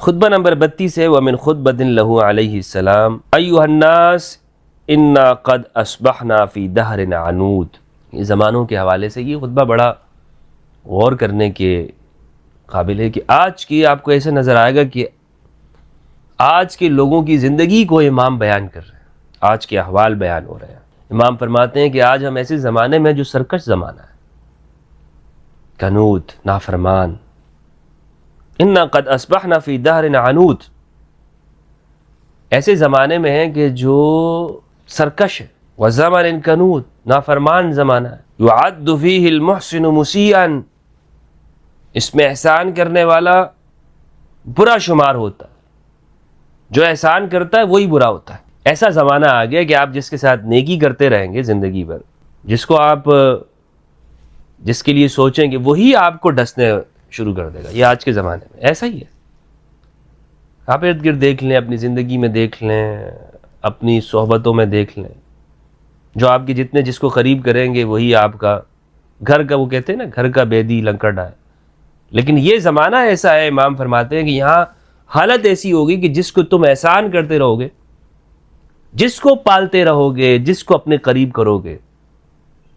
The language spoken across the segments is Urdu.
خطبہ نمبر 32 ہے، وَمِنْ خُطْبَةٍ لَهُ علیہ السلام أَيُّهَا النَّاسِ إِنَّا قَدْ أَصْبَحْنَا فِي دَهْرٍ عَنُودٍ۔ یہ زمانوں کے حوالے سے یہ خطبہ بڑا غور کرنے کے قابل ہے کہ آج کی آپ کو ایسا نظر آئے گا کہ آج کے لوگوں کی زندگی کو امام بیان کر رہے ہیں، آج کے احوال بیان ہو رہے ہیں۔ امام فرماتے ہیں کہ آج ہم ایسے زمانے میں جو سرکش زمانہ ہے، کنود، نافرمان، اِنَّا قَدْ أَصْبَحْنَا فِي دَهْرٍ عَنُودٍ، ایسے زمانے میں ہیں کہ جو سرکش ہے، وَزَمَنٍ کنود، نافرمان زمانہ ہے، يُعَدُّ فِيهِ الْمُحْسِنُ مُسِيئًا، اس میں احسان کرنے والا برا شمار ہوتا ہے، جو احسان کرتا ہے وہی برا ہوتا ہے۔ ایسا زمانہ آ گیا کہ آپ جس کے ساتھ نیکی کرتے رہیں گے زندگی بھر، جس کو آپ جس کے لیے سوچیں گے وہی آپ کو ڈسنے شروع کر دے گا۔ یہ آج کے زمانے میں ایسا ہی ہے۔ آپ ارد گرد دیکھ لیں، اپنی زندگی میں دیکھ لیں، اپنی صحبتوں میں دیکھ لیں، جو آپ کے جتنے جس کو قریب کریں گے وہی آپ کا گھر کا، وہ کہتے ہیں نا گھر کا بیدی لنکڑ ہے۔ لیکن یہ زمانہ ایسا ہے، امام فرماتے ہیں کہ یہاں حالت ایسی ہوگی کہ جس کو تم احسان کرتے رہو گے، جس کو پالتے رہو گے، جس کو اپنے قریب کرو گے،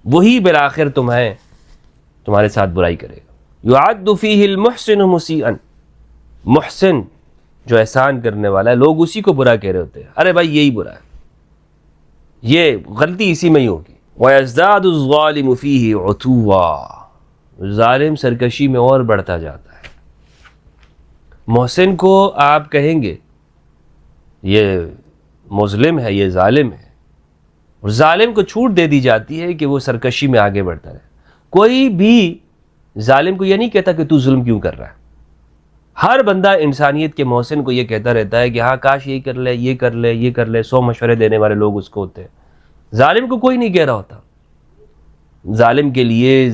وہی بالآخر تمہارے ساتھ برائی کرے گا۔ یعد فیہ المحسن مسیئا، محسن جو احسان کرنے والا ہے، لوگ اسی کو برا کہہ رہے ہوتے ہیں، ارے بھائی یہی برا ہے، یہ غلطی اسی میں ہی ہوگی۔ وَيَزْدَادُ الظَّالِمُ فِيهِ عُتُوًّا، ظالم سرکشی میں اور بڑھتا جاتا ہے۔ محسن کو آپ کہیں گے یہ مظلم ہے، یہ ظالم ہے، اور ظالم کو چھوٹ دے دی جاتی ہے کہ وہ سرکشی میں آگے بڑھتا رہے۔ کوئی بھی ظالم کو یہ نہیں کہتا کہ تو ظلم کیوں کر رہا ہے۔ ہر بندہ انسانیت کے محسن کو یہ کہتا رہتا ہے کہ ہاں کاش یہ کر لے، یہ کر لے، یہ کر لے، 100 مشورے دینے والے لوگ اس کو ہوتے ہیں۔ ظالم کو کوئی نہیں کہہ رہا ہوتا۔ ظالم کے لیے،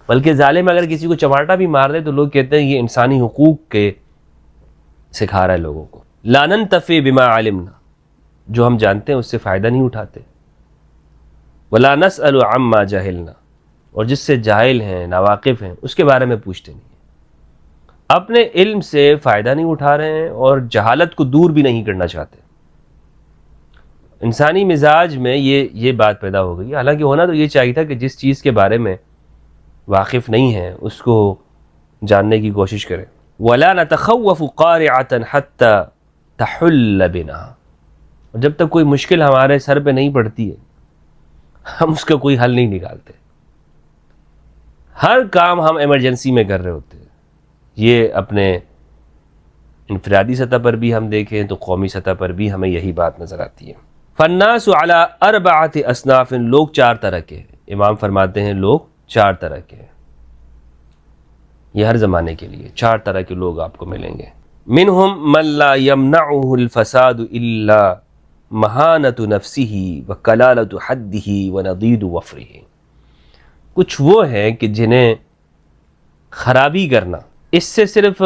بلکہ ظالم اگر کسی کو چماٹا بھی مار دے تو لوگ کہتے ہیں یہ انسانی حقوق کے سکھا رہا ہے لوگوں کو۔ لا ننتفع بما علمنا، جو ہم جانتے ہیں اس سے فائدہ نہیں اٹھاتے۔ ولا نسأل عما جہلنا، اور جس سے جاہل ہیں، ناواقف ہیں، اس کے بارے میں پوچھتے نہیں ہیں۔ اپنے علم سے فائدہ نہیں اٹھا رہے ہیں اور جہالت کو دور بھی نہیں کرنا چاہتے۔ انسانی مزاج میں یہ بات پیدا ہو گئی، حالانکہ ہونا تو یہ چاہیے تھا کہ جس چیز کے بارے میں واقف نہیں ہے اس کو جاننے کی کوشش کریں۔ وَلَا نَتَخَوَّفُ قَارِعَةً حَتَّى تَحُلَّ بِنَا، اور جب تک کوئی مشکل ہمارے سر پہ نہیں پڑتی ہے ہم اس کا کوئی حل نہیں نکالتے۔ ہر کام ہم ایمرجنسی میں کر رہے ہوتے ہیں۔ یہ اپنے انفرادی سطح پر بھی ہم دیکھیں تو قومی سطح پر بھی ہمیں یہی بات نظر آتی ہے۔ فالناس علی اربعۃ اصناف، لوگ 4 طرح کے ہیں۔ امام فرماتے ہیں لوگ 4 طرح کے ہیں، یہ ہر زمانے کے لیے 4 طرح کے لوگ آپ کو ملیں گے۔ منہم من لا یمنعہ الفساد الا مہانۃ نفسہ وکلالۃ حدہ ونضید وفرہ، کچھ وہ ہیں کہ جنہیں خرابی کرنا، اس سے صرف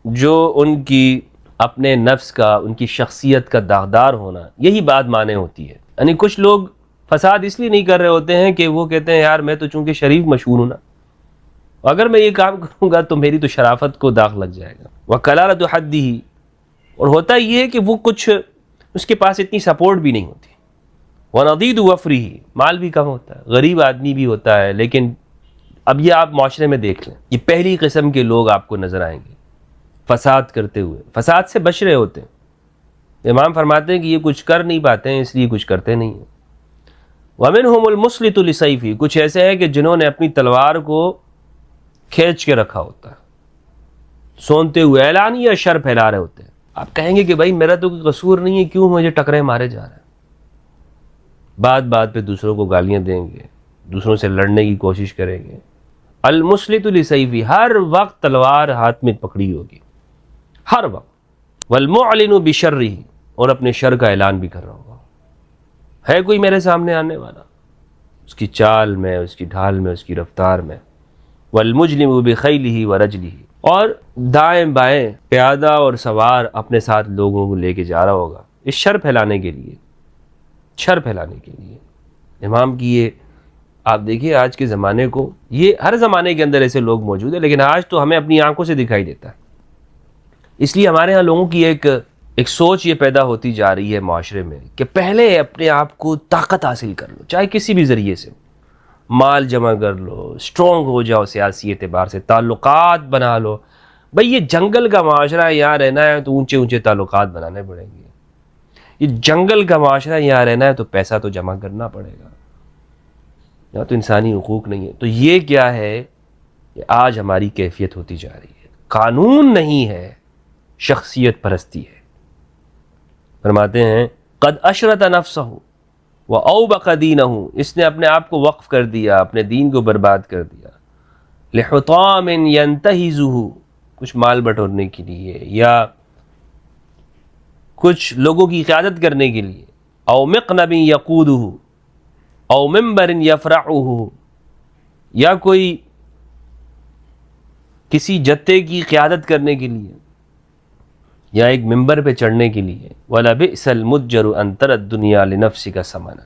جو ان کی اپنے نفس کا، ان کی شخصیت کا داغدار ہونا، یہی بات مانے ہوتی ہے۔ یعنی کچھ لوگ فساد اس لیے نہیں کر رہے ہوتے ہیں کہ وہ کہتے ہیں یار میں تو چونکہ شریف مشہور ہوں نا، اگر میں یہ کام کروں گا تو میری تو شرافت کو داغ لگ جائے گا۔ وَقَلَالَةُ حَدِّهِ، اور ہوتا یہ ہے کہ وہ کچھ اس کے پاس اتنی سپورٹ بھی نہیں ہوتی۔ وَنَضِيدُ وَفْرِهِ، مال بھی کم ہوتا ہے، غریب آدمی بھی ہوتا ہے، لیکن اب یہ آپ معاشرے میں دیکھ لیں، یہ پہلی قسم کے لوگ آپ کو نظر آئیں گے فساد کرتے ہوئے، فساد سے بچ رہے ہوتے ہیں۔ امام فرماتے ہیں کہ یہ کچھ کر نہیں پاتے ہیں اس لیے کچھ کرتے نہیں ہیں۔ وَمِنْهُمُ الْمُسْلِطُ لِسَيْفِهِ، کچھ ایسے ہیں کہ جنہوں نے اپنی تلوار کو کھینچ کے رکھا ہوتا ہے، سونتے ہوئے اعلانیہ شر پھیلا رہے ہوتے ہیں۔ آپ کہیں گے کہ بھائی میرا تو کوئی قصور نہیں ہے، کیوں مجھے ٹکرے مارے جا رہے ہیں؟ بات بات پہ دوسروں کو گالیاں دیں گے، دوسروں سے لڑنے کی کوشش کریں گے۔ المسلط لسیفی، ہر وقت تلوار ہاتھ میں پکڑی ہوگی، ہر وقت۔ والمعلن بشرہ، اور اپنے شر کا اعلان بھی کر رہا ہوگا، ہے کوئی میرے سامنے آنے والا، اس کی چال میں، اس کی ڈھال میں، اس کی رفتار میں۔ والمجلم بخیلہ ورجلہ، اور دائیں بائیں پیادہ اور سوار اپنے ساتھ لوگوں کو لے کے جا رہا ہوگا اس شر پھیلانے کے لیے، شر پھیلانے کے لیے۔ امام کی یہ آپ دیکھیے آج کے زمانے کو، یہ ہر زمانے کے اندر ایسے لوگ موجود ہیں، لیکن آج تو ہمیں اپنی آنکھوں سے دکھائی دیتا ہے۔ اس لیے ہمارے ہاں لوگوں کی ایک سوچ یہ پیدا ہوتی جا رہی ہے معاشرے میں کہ پہلے اپنے آپ کو طاقت حاصل کر لو، چاہے کسی بھی ذریعے سے، مال جمع کر لو، اسٹرانگ ہو جاؤ سیاسی اعتبار سے، تعلقات بنا لو. بھئی یہ جنگل کا معاشرہ ہے، یہاں رہنا ہے تو اونچے اونچے تعلقات بنانے پڑیں گے. یہ جنگل کا معاشرہ ہے، یہاں رہنا ہے تو پیسہ تو جمع کرنا پڑے گا، یہاں تو انسانی حقوق نہیں ہے. تو یہ کیا ہے کہ آج ہماری کیفیت ہوتی جا رہی ہے. قانون نہیں ہے، شخصیت پرستی ہے. فرماتے ہیں قد اشرت نفسہ واوبق دینہ، اس نے اپنے آپ کو وقف کر دیا، اپنے دین کو برباد کر دیا. لحطام ینتہزہ، کچھ مال بٹورنے کے لیے یا کچھ لوگوں کی قیادت کرنے کے لیے. او مقنب یقودہ، او منبر یفرعہ، یا کوئی کسی جتے کی قیادت کرنے کے لیے یا ایک ممبر پہ چڑھنے کے لیے. وَلَبِئْسَ الْمُتْجَرُ أَن تَرَى الدُّنْيَا لِنَفْسِكَ ثَمَنًا.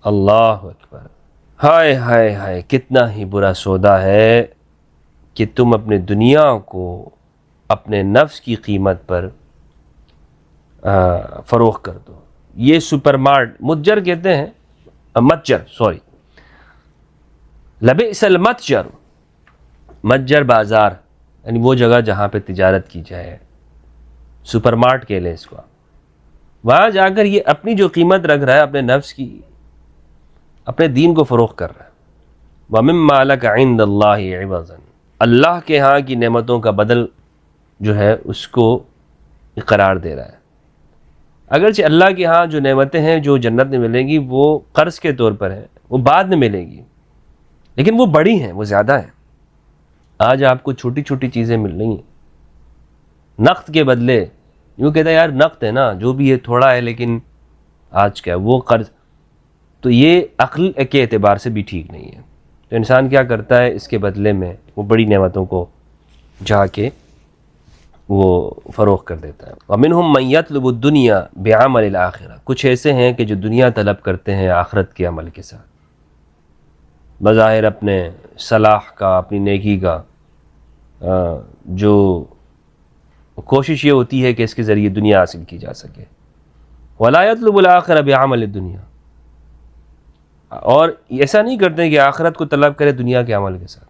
اللہ اکبر، ہائے ہائے ہائے، کتنا ہی برا سودا ہے کہ تم اپنے دنیا کو اپنے نفس کی قیمت پر فروخت کر دو. یہ سپر مارٹ، متجر کہتے ہیں، لبئس المتجر، متجر بازار یعنی وہ جگہ جہاں پہ تجارت کی جائے، سپر مارٹ کہہ لیں اس کو. وہاں جا کر یہ اپنی جو قیمت رکھ رہا ہے اپنے نفس کی، اپنے دین کو فروخت کر رہا ہے. وَمِمَّا لَكَ عِندَ اللَّهِ عِوَضًا، اللہ کے ہاں کی نعمتوں کا بدل جو ہے اس کو قرار دے رہا ہے. اگرچہ اللہ کے ہاں جو نعمتیں ہیں جو جنت میں ملیں گی وہ قرض کے طور پر ہیں، وہ بعد میں ملیں گی، لیکن وہ بڑی ہیں، وہ زیادہ ہیں. آج آپ کو چھوٹی چھوٹی چیزیں مل رہی ہیں نقد کے بدلے. یوں کہتا ہے یار نقد ہے نا، جو بھی ہے تھوڑا ہے لیکن آج کیا وہ قرض. تو یہ عقل کے اعتبار سے بھی ٹھیک نہیں ہے. تو انسان کیا کرتا ہے، اس کے بدلے میں وہ بڑی نعمتوں کو جا کے وہ فروخت کر دیتا ہے. وَمِنْهُمْ مَنْ يَطْلُبُ الدُّنْيَا بِعَمَلِ الْآخِرَةِ، کچھ ایسے ہیں کہ جو دنیا طلب کرتے ہیں آخرت کے عمل کے ساتھ، بظاہر اپنے صلاح کا، اپنی نیکی کا جو کوشش یہ ہوتی ہے کہ اس کے ذریعے دنیا حاصل کی جا سکے. وَلَا يَطْلُبُ الْآخِرَةَ بِعَمَلِ الدُّنْيَا، اور ایسا نہیں کرتے کہ آخرت کو طلب کرے دنیا کے عمل کے ساتھ.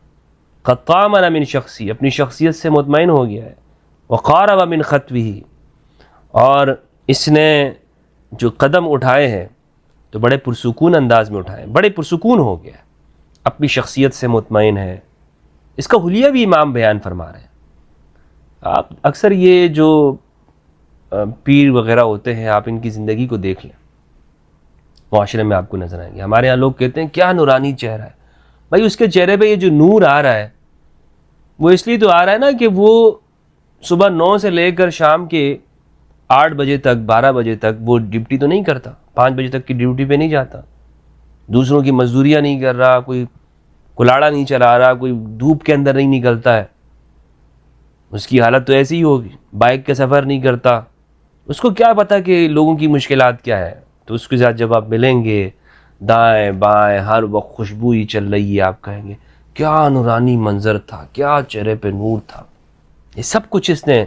قَدْ طَامَنَ مِنْ شَخْصِي، اپنی شخصیت سے مطمئن ہو گیا ہے. وَقَارَبَ مِنْ خَطْوِهِ، اور اس نے جو قدم اٹھائے ہیں تو بڑے پرسکون انداز میں اٹھائے، بڑے پرسکون ہو گیا ہے، اپنی شخصیت سے مطمئن ہے. اس کا حلیہ بھی امام بیان فرما رہے ہیں. آپ اکثر یہ جو پیر وغیرہ ہوتے ہیں آپ ان کی زندگی کو دیکھ لیں، معاشرے میں آپ کو نظر آئیں گے. ہمارے ہاں لوگ کہتے ہیں کیا نورانی چہرہ ہے. بھائی اس کے چہرے پہ یہ جو نور آ رہا ہے وہ اس لیے تو آ رہا ہے نا کہ وہ صبح 9 سے لے کر شام کے 8 بجے تک 12 بجے تک وہ ڈیوٹی تو نہیں کرتا، 5 بجے تک کی ڈیوٹی پہ نہیں جاتا، دوسروں کی مزدوریاں نہیں کر رہا، کوئی کلاڑا نہیں چلا رہا، کوئی دھوپ کے اندر نہیں نکلتا ہے. اس کی حالت تو ایسی ہی ہوگی، بائک کا سفر نہیں کرتا. اس کو کیا پتہ کہ لوگوں کی مشکلات کیا ہے. تو اس کے ساتھ جب آپ ملیں گے دائیں بائیں ہر وقت خوشبو ہی چل رہی ہے، آپ کہیں گے کیا نورانی منظر تھا، کیا چہرے پہ نور تھا. یہ سب کچھ اس نے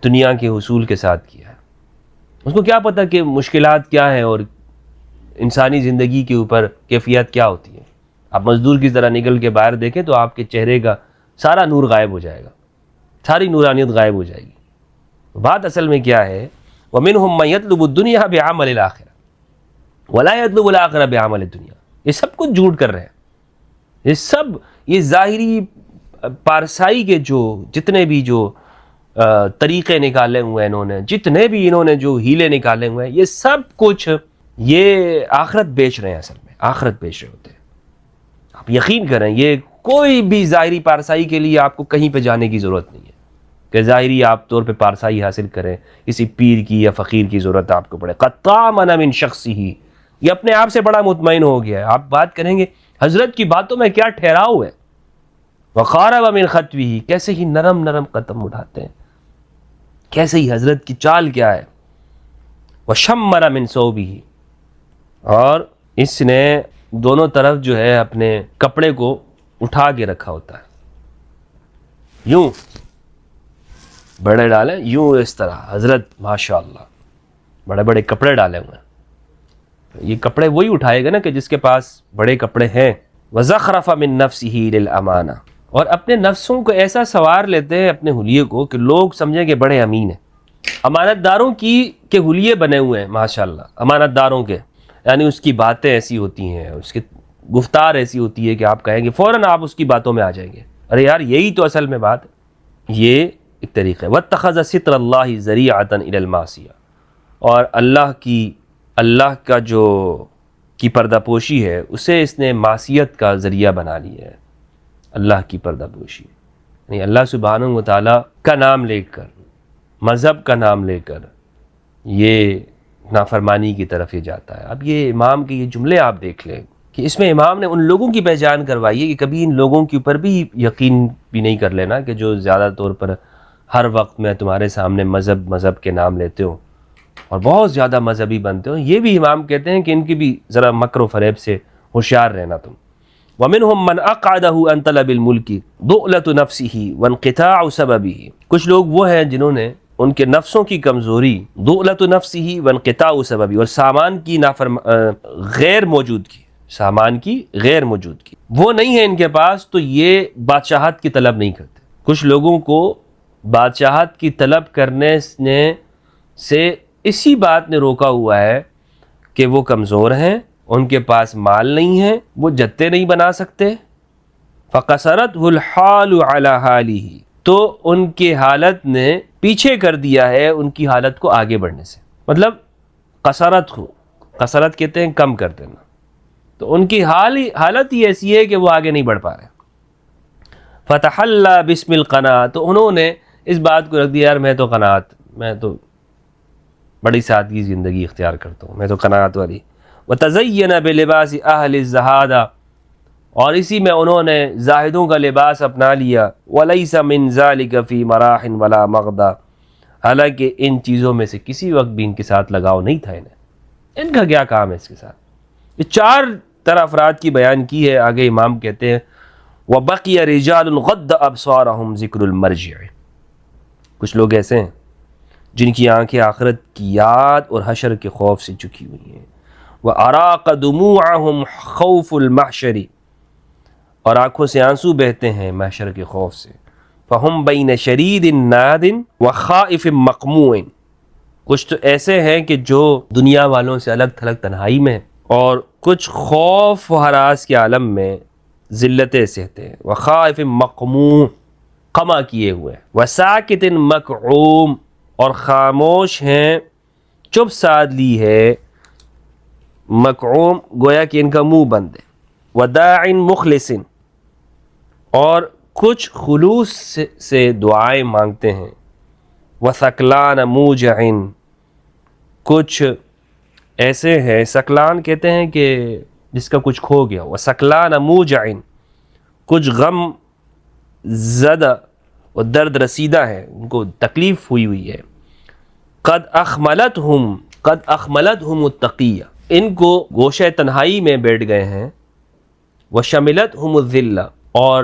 دنیا کے حصول کے ساتھ کیا ہے. اس کو کیا پتہ کہ مشکلات کیا ہیں اور انسانی زندگی کے اوپر کیفیت کیا ہوتی ہے. آپ مزدور کی طرح نکل کے باہر دیکھیں تو آپ کے چہرے کا سارا نور غائب ہو جائے گا، ساری نورانیت غائب ہو جائے گی. بات اصل میں کیا ہے، وَمِنْهُمْ مَنْ يَطْلُبُ الدُّنْيَا بِعَمَلِ الْآخِرَةِ وَلَا يَطْلُبُ الْآخِرَةَ بِعَمَلِ الدُّنْيَا. یہ سب کچھ جھوٹ کر رہے ہیں. یہ سب یہ ظاہری پارسائی کے جو جتنے بھی جو طریقے نکالے ہوئے ہیں انہوں نے، جتنے بھی انہوں نے جو ہیلے نکالے ہوئے ہیں، یہ سب کچھ یہ آخرت بیچ رہے ہیں. اصل میں آخرت بیچ رہے ہوتے ہیں. آپ یقین کریں یہ کوئی بھی ظاہری پارسائی کے لیے آپ کو کہیں پہ جانے کی ضرورت نہیں ہے کہ ظاہری آپ طور پہ پارسائی حاصل کریں، کسی پیر کی یا فقیر کی ضرورت آپ کو پڑے. قَدْ طَامَنَ مِنْ شَخْصِهِ، یہ اپنے آپ سے بڑا مطمئن ہو گیا ہے. آپ بات کریں گے حضرت کی باتوں میں کیا ٹھہراؤ ہے. وَقَارَبَ مِنْ خَطْوِهِ، کیسے ہی نرم نرم قدم اٹھاتے ہیں، کیسے ہی حضرت کی چال کیا ہے. وَشَمَّرَ مِنْ ثَوْبِهِ، اور اس نے دونوں طرف جو ہے اپنے کپڑے کو اٹھا کے رکھا ہوتا ہے. یوں بڑے ڈالیں یوں اس طرح، حضرت ماشاء اللہ بڑے بڑے کپڑے ڈالے ہوئے ہیں. یہ کپڑے وہی اٹھائے گا نا کہ جس کے پاس بڑے کپڑے ہیں. وَزَخْرَفَ مِن نَفْسِهِ لِلْأَمَانَةِ، اور اپنے نفسوں کو ایسا سوار لیتے ہیں اپنے حلیے کو کہ لوگ سمجھیں کہ بڑے امین ہیں. امانت داروں کے حلیے بنے ہوئے ہیں ماشاءاللہ، امانت داروں کے، یعنی اس کی باتیں ایسی ہوتی ہیں، اس کی گفتار ایسی ہوتی ہے کہ آپ کہیں گے فوراً آپ اس کی باتوں میں آ جائیں گے، ارے یار یہی تو اصل میں بات ہے. یہ ایک طریقہ ہے. وَاتَّخَذَ سِتْرَ اللَّهِ ذَرِيعَةً إِلَى الْمَعْصِيَةِ، اور اللہ کا جو کی پردہ پوشی ہے اسے اس نے معصیت کا ذریعہ بنا لیا ہے. اللہ کی پردہ پوشی یعنی اللہ سبحانہ و تعالیٰ کا نام لے کر، مذہب کا نام لے کر یہ نافرمانی کی طرف یہ جاتا ہے. اب یہ امام کے یہ جملے آپ دیکھ لیں کہ اس میں امام نے ان لوگوں کی پہچان کروائی ہے کہ کبھی ان لوگوں کے اوپر بھی یقین بھی نہیں کر لینا کہ جو زیادہ طور پر ہر وقت میں تمہارے سامنے مذہب کے نام لیتے ہو اور بہت زیادہ مذہبی بنتے ہو. یہ بھی امام کہتے ہیں کہ ان کی بھی ذرا مکر و فریب سے ہوشیار رہنا تم. وَمِنْهُمْ مَنْ أَقْعَدَهُ أَنْ طَلَبِ الْمُلْكِ ضُؤْلَةُ نَفْسِهِ وَانْقِطَاعُ سَبَبِهِ، کچھ لوگ وہ ہیں جنہوں نے ان کے نفسوں کی کمزوری، ضُؤْلَةُ نَفْسِهِ وَانْقِطَاعُ سَبَبِهِ، اور سامان کی غیر موجودگی، سامان کی غیر موجودگی وہ نہیں ہے ان کے پاس، تو یہ بادشاہت کی طلب نہیں کرتے. کچھ لوگوں کو بادشاہت کی طلب کرنے سے اسی بات نے روکا ہوا ہے کہ وہ کمزور ہیں، ان کے پاس مال نہیں ہے، وہ جتے نہیں بنا سکتے. فَقَصَرَتْهُ الْحَالُ عَلَى حَالِهِ، تو ان کی حالت نے پیچھے کر دیا ہے ان کی حالت کو آگے بڑھنے سے. مطلب قصرت کہتے ہیں کم کر دینا، تو ان کی حالت ہی ایسی ہے کہ وہ آگے نہیں بڑھ پا رہے. فَتَحَلَّى بِاسْمِ الْقَنَاعَةِ، تو انہوں نے اس بات کو رکھ دیا یار میں تو قناعت، میں تو بڑی سادگی زندگی اختیار کرتا ہوں، میں تو قناعت والی. وَتَزَيَّنَ بِلِبَاسِ أَهْلِ الزَّهَادَةِ، اور اسی میں انہوں نے زاہدوں کا لباس اپنا لیا. وَلَيْسَ مِن ذَلِكَ فِي مَرَاحٍ وَلَا مَغْدَى، حالانکہ ان چیزوں میں سے کسی وقت بھی ان کے ساتھ لگاؤ نہیں تھا ان کا کیا کام ہے اس کے ساتھ. یہ 4 طرح افراد کی بیان کی ہے. آگے امام کہتے ہیں وَبَقِيَ رِجَالٌ غَضَّ أَبْصَارَهُمْ ذِكْرُ الْمَرْجِعِ، کچھ لوگ ایسے ہیں جن کی آنکھیں آخرت کی یاد اور حشر کے خوف سے چکی ہوئی ہیں. وَأَرَاقَ دُمُوعَهُمْ خَوْفُ الْمَحْشَرِ، اور آنکھوں سے آنسو بہتے ہیں محشر کے خوف سے. فَهُمْ بَيْنَ شَرِيدٍ نَادٍ وَخَائِفٍ مَقْمُوعٍ، کچھ تو ایسے ہیں کہ جو دنیا والوں سے الگ تھلگ تنہائی میں، اور کچھ خوف و ہراس کے عالم میں ذلتیں سہتے ہیں. وَخَائِفٍ مَقْمُوعٍ، قما کیے ہوئے. وَسَاكِتٍ مَقْعُومٍ، اور خاموش ہیں، چپ سادھ لی ہے. مقعوم گویا کہ ان کا منہ بند ہے. وَدَاعٍ مُخْلِصٍ، اور کچھ خلوص سے دعائیں مانگتے ہیں. وَثَقْلَانَ مُوجَعٍ، کچھ ایسے ہیں، سکلان کہتے ہیں کہ جس کا کچھ کھو گیا. وَثَقْلَانَ مُوجَعٍ، کچھ غم زدہ و درد رسیدہ ہے، ان کو تکلیف ہوئی ہے. قَدْ أَخْمَلَتْهُمُ التَّقِيَّةُ، ان کو گوشہ تنہائی میں بیٹھ گئے ہیں. وَشَمِلَتْهُمُ الذِّلَّةُ، اور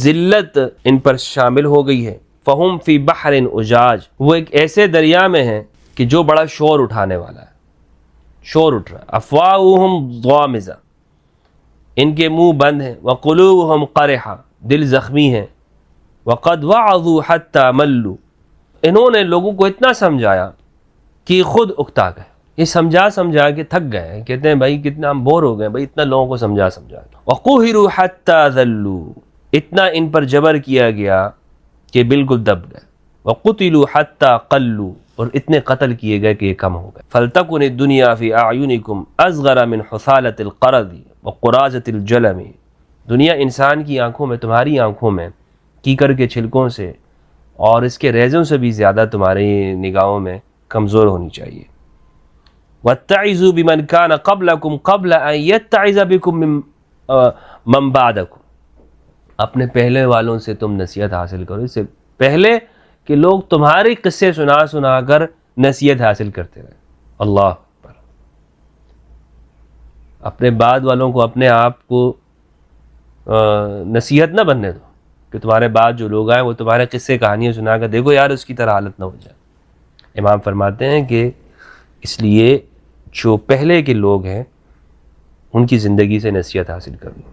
ذلت ان پر شامل ہو گئی ہے. فَهُمْ فِي بَحْرٍ أُجَاجٍ، وہ ایک ایسے دریا میں ہیں کہ جو بڑا شور اٹھانے والا ہے، شور اٹھ رہا ہے. أَفْوَاهُهُمْ ضَامِزَةٌ، ان کے منہ بند ہیں. وَقُلُوبُهُمْ قَرِحَةٌ، دل زخمی ہیں. وَقَدْ وَعَظُوا حَتَّى مَلُّوا، انہوں نے لوگوں کو اتنا سمجھایا کہ خود اکتا گئے. یہ سمجھا کے تھک گئے. کہتے ہیں بھائی کتنا ہم بور ہو گئے بھائی اتنا لوگوں کو سمجھا. وَقُهِرُوا حَتَّى ذَلُّوا، اتنا ان پر جبر کیا گیا کہ بالکل دب گئے. وَقُتِلُوا حَتَّى قَلُّوا، اور اتنے قتل کیے گئے کہ یہ کم ہو گئے. فَلْتَكُنِ الدُّنْيَا فِي أَعْيُنِكُمْ أَصْغَرَ مِنْ حُثَالَةِ الْقَرَضِ وَقُرَازَةِ الْجَلَمِ، دنیا انسان کی آنکھوں میں، تمہاری آنکھوں میں کیکر کے چھلکوں سے اور اس کے ریزوں سے بھی زیادہ تمہاری نگاہوں میں کمزور ہونی چاہیے. وَاتَّعِذُوا بِمَنْ كَانَ قَبْلَكُمْ قَبْلَ أَنْ يَتَّعِذَ بِكُمْ مَنْ بَعْدَكُمْ، اپنے پہلے والوں سے تم نصیحت حاصل کرو، اس سے پہلے کہ لوگ تمہاری قصے سنا کر نصیحت حاصل کرتے رہے. اللہ اکبر. اپنے بعد والوں کو اپنے آپ کو نصیحت نہ بننے دو. کہ تمہارے بعد جو لوگ آئیں وہ تمہارے قصے کہانیاں سنا کر دیکھو یار اس کی طرح حالت نہ ہو جائے۔ امام فرماتے ہیں کہ اس لیے جو پہلے کے لوگ ہیں ان کی زندگی سے نصیحت حاصل کر لو۔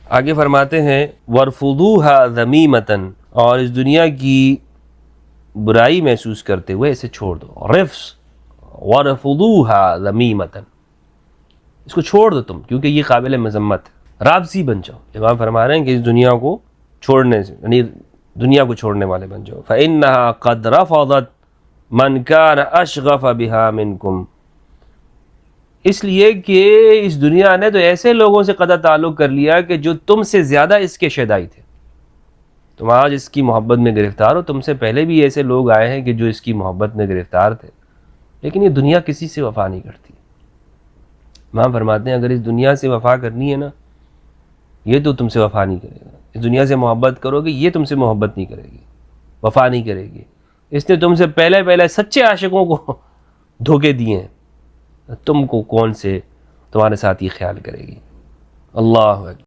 آگے فرماتے ہیں وَرْفُضُوهَا ذَمِیمَةً، اور اس دنیا کی برائی محسوس کرتے ہوئے اسے چھوڑ دو۔ رفس وَرْفُضُوهَا ذَمِیمَةً، اس کو چھوڑ دو تم، کیونکہ یہ قابل مذمت ہے۔ رابضی بن جاؤ۔ امام فرما رہے ہیں کہ اس دنیا کو چھوڑنے سے، یعنی دنیا کو چھوڑنے والے بن جاؤ۔ فَإِنَّهَا قَدْ رَفَضَتْ مَنْ كَانَ أَشْغَفَ بِهَا مِنْكُمْ، اس لیے کہ اس دنیا نے تو ایسے لوگوں سے قطع تعلق کر لیا کہ جو تم سے زیادہ اس کے شیدائی تھے۔ تم آج اس کی محبت میں گرفتار ہو، تم سے پہلے بھی ایسے لوگ آئے ہیں کہ جو اس کی محبت میں گرفتار تھے، لیکن یہ دنیا کسی سے وفا نہیں کرتی۔ امام فرماتے ہیں اگر اس دنیا سے وفا کرنی ہے نا، یہ تو تم سے وفا نہیں کرے گا۔ اس دنیا سے محبت کرو گے، یہ تم سے محبت نہیں کرے گی، وفا نہیں کرے گی۔ اس نے تم سے پہلے سچے عاشقوں کو دھوکے دیے ہیں، تم کو کون سے تمہارے ساتھ یہ خیال کرے گی۔ اللہ اکبر۔